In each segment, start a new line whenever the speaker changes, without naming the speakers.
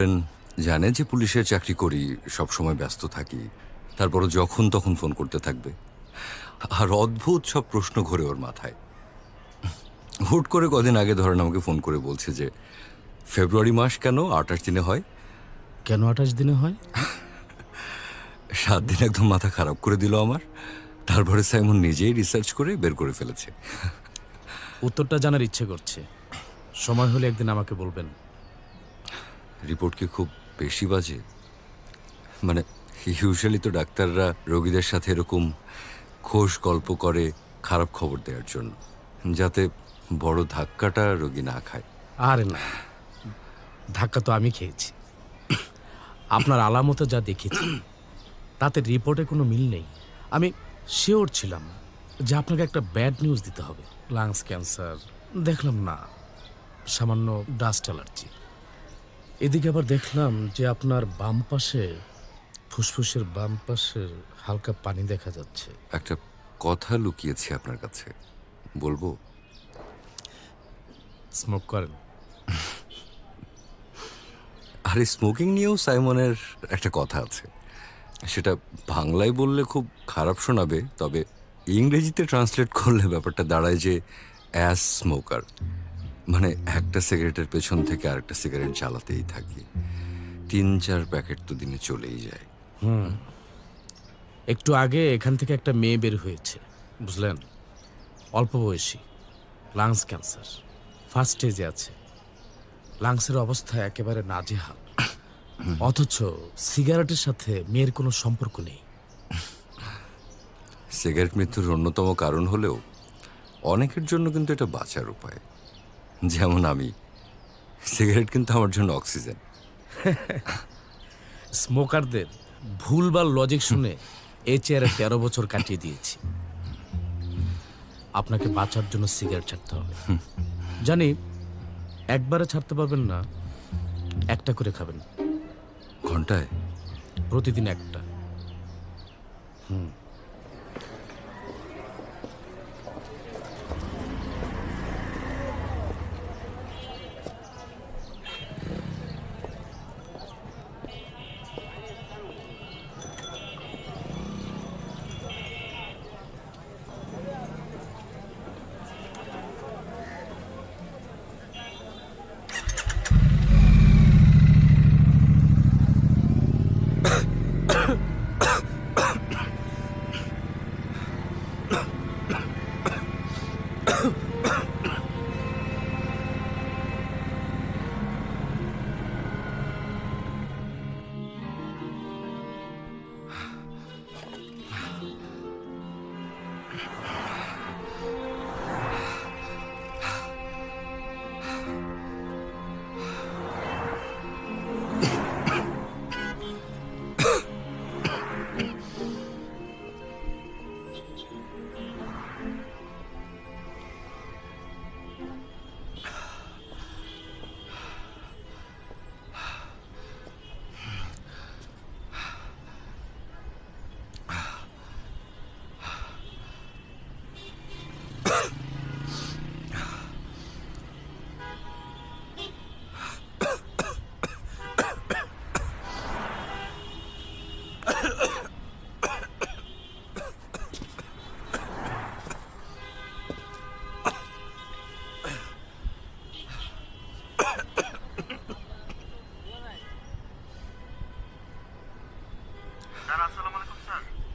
জানে যে পুলিশের চাকরি করি, সবসময় ব্যস্ত থাকি, তারপরও যখন তখন ফোন করতে থাকবে। আর অদ্ভুত সব প্রশ্ন ঘোরে ওর মাথায়। হুট করে কদিন আগে ধরেন আমাকে ফোন করে বলছে যে ফেব্রুয়ারি মাস কেন 28 দিনে হয়।
কেন 28 দিনে হয়?
7 দিন একদম মাথা খারাপ করে দিল আমার। তারপরে সাইমন নিজেই রিসার্চ করে বের করে ফেলেছে।
উত্তরটা জানার ইচ্ছে করছে, সময় হলে একদিন আমাকে বলবেন।
রিপোর্ট কি খুব বেশি বাজে? মানে ইউজুয়ালি তো ডাক্তাররা রোগীদের সাথে এরকম খোশ গল্প করে খারাপ খবর দেওয়ার জন্য, যাতে বড় ধাক্কাটা রোগী না খায়।
আরে না, ধাক্কা তো আমি খেয়েছি। আপনার আলামতে যা দেখেছি তাতে রিপোর্টে কোনো মিল নেই। আমি শিওর ছিলাম যে আপনাকে একটা ব্যাড নিউজ দিতে হবে, লাংস ক্যান্সার। দেখলাম না, সামান্য ডাস্ট অ্যালার্জি। এদিকে আবার দেখলাম যে আপনার বাম পাশে, ফুসফুসের বাম পাশে হালকা পানি দেখা যাচ্ছে।
একটা কথা লুকিয়েছি আপনার কাছে, বলবো?
স্মোক করেন?
আর এই স্মোকিং নিয়েও সাইমনের একটা কথা আছে। সেটা বাংলায় বললে খুব খারাপ শোনাবে, তবে ইংরেজিতে ট্রান্সলেট করলে ব্যাপারটা দাঁড়ায় যে অ্যাস স্মোকার, মানে একটা সিগারেটের পেছন থেকে আরেকটা সিগারেট জ্বালাতেই থাকি। 3-4 প্যাকেট তো দিনে চলেই যায়।
একটু আগে এখান থেকে একটা মেয়ে বের হয়েছে, বুঝলেন? অল্প বয়সী, লাংস ক্যান্সার, ফার্স্ট স্টেজে আছে। লাংসের অবস্থা একেবারে নাজেহাল, অথচ সিগারেটের সাথে মেয়ের কোনো সম্পর্ক নেই।
সিগারেট মৃত্যুর অন্যতম কারণ হলেও অনেকের জন্য কিন্তু এটা বাঁচার উপায়। যেমন আমি, সিগারেট কিন্তু আমার জন্য অক্সিজেন।
স্মোকারদের ভুলভাল লজিক শুনে এই চেয়ারে 13 বছর কাটিয়ে দিয়েছি। আপনাকে বাঁচার জন্য সিগারেট ছাড়তে হবে। জানি একবারে ছাড়তে পারবেন না, একটা করে খাবেন
ঘন্টায়?
প্রতিদিন একটা।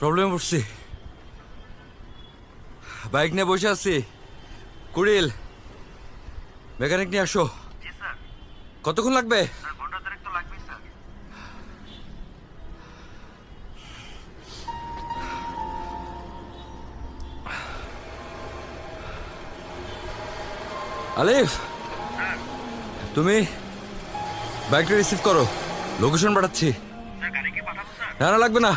প্রবলেম পড়ছি, বাইক নিয়ে বসে আছি। কুড়িল, মেকানিক নিয়ে আসো। কতক্ষণ লাগবে? আলিফ, তুমি বাইকটা রিসিভ করো, লোকেশন পাঠাচ্ছি। না না, লাগবে না,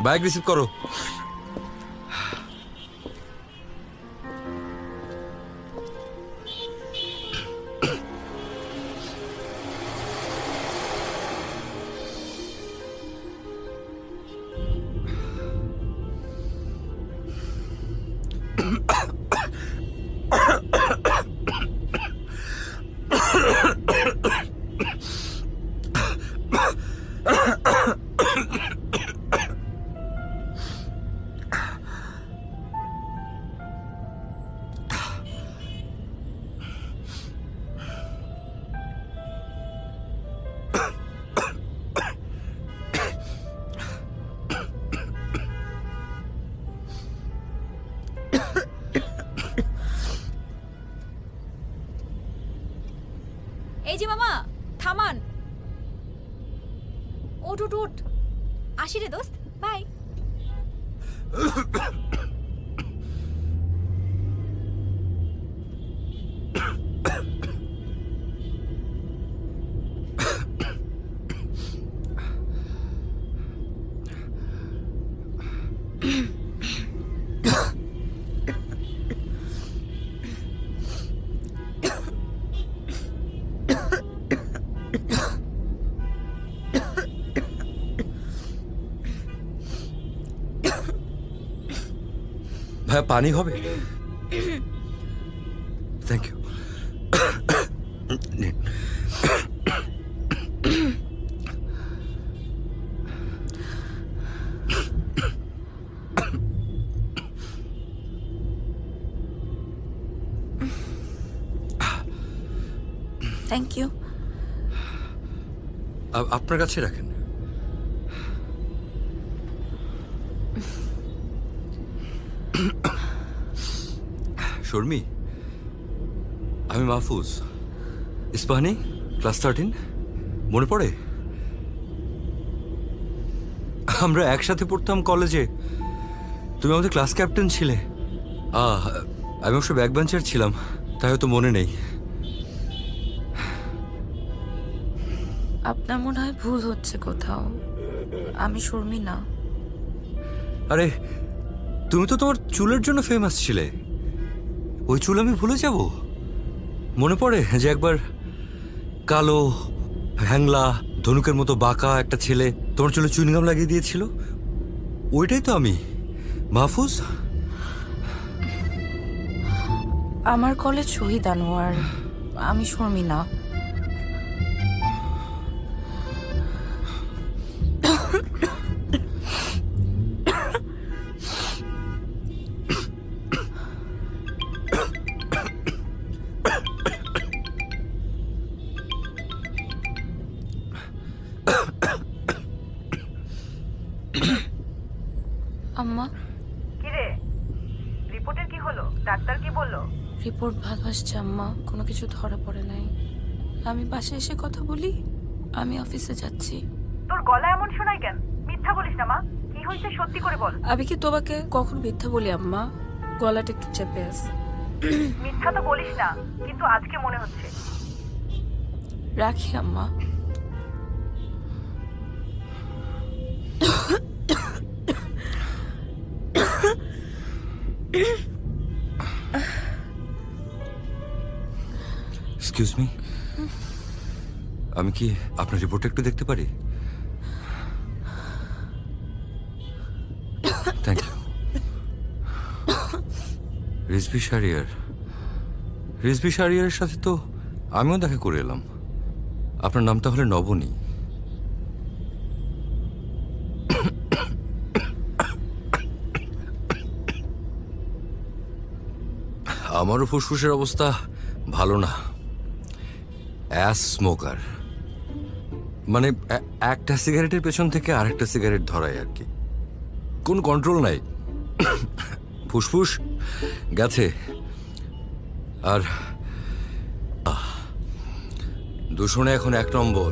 বাইক রিসিভ করো।
এই যে মামা থামান, ওঠ ওঠ ওঠ, আসি রে দোস্ত, বাই।
ভাই পানি হবে? Thank you.
Thank you.
আপনার কাছে রাখেন। শর্মি, আমি মাহফুজ, ইস্পাহানি, ক্লাস 13। মনে পড়ে? আমরা একসাথে পড়তাম কলেজে। তুমি আমাদের ক্লাস ক্যাপ্টেন ছিলে। আমি অবশ্য ব্যাক বেঞ্চার ছিলাম, তাই হয়তো মনে নেই।
আপনার মনে হয় ভুল হচ্ছে কোথাও, আমি শর্মি না।
আরে তুমি তো তোমার চুলের জন্য ফেমাস ছিলে, ওই চুল আমি ভুলে যাব? মনে পড়ে যে একবার কালো হ্যাংলা ধনুকের মতো বাঁকা একটা ছেলে তোমার চুলে চুইংগাম লাগিয়ে দিয়েছিল? ওইটাই তো আমি, মাহফুজ।
আমার কলেজ শহীদ আনোয়ার, আমি শর্মি না। আম্মা,
কিরে, রিপোর্টের কি হলো? ডাক্তার কি বললো?
রিপোর্ট ভালো আসছে আম্মা, কোনো কিছু ধরা পড়ে নাই। আমি বাসায় এসে কথা বলি, আমি অফিসে যাচ্ছি।
তোর গলা এমন শোনায় কেন? মিথ্যা বলিস না মা, কি হয়েছে সত্যি করে বল।
আমি কি তোমাকে কখন মিথ্যা বলি আম্মা? গলাটা একটু চেপে আছে।
মিথ্যা তো বলিস না, কিন্তু আজকে মনে হচ্ছে।
রাখি আম্মা।
এক্সকিউজ মি, আমি কি আপনার রিপোর্টটা একটু দেখতে পারি? Thank you. রিজভি শাহরিয়ার, রিজভি শাহরিয়ারের সাথে তো আমিও দেখা করে এলাম। আপনার নাম তাহলে নবনী। আমারও ফুসফুসের অবস্থা ভালো না। অ্যাস স্মোকার, মানে একটা সিগারেটের পেছন থেকে আরেকটা সিগারেট ধরায় আর কি, কোন কন্ট্রোল নাই। ফুসফুস গেছে। আর দূষণে এখন 1 নম্বর।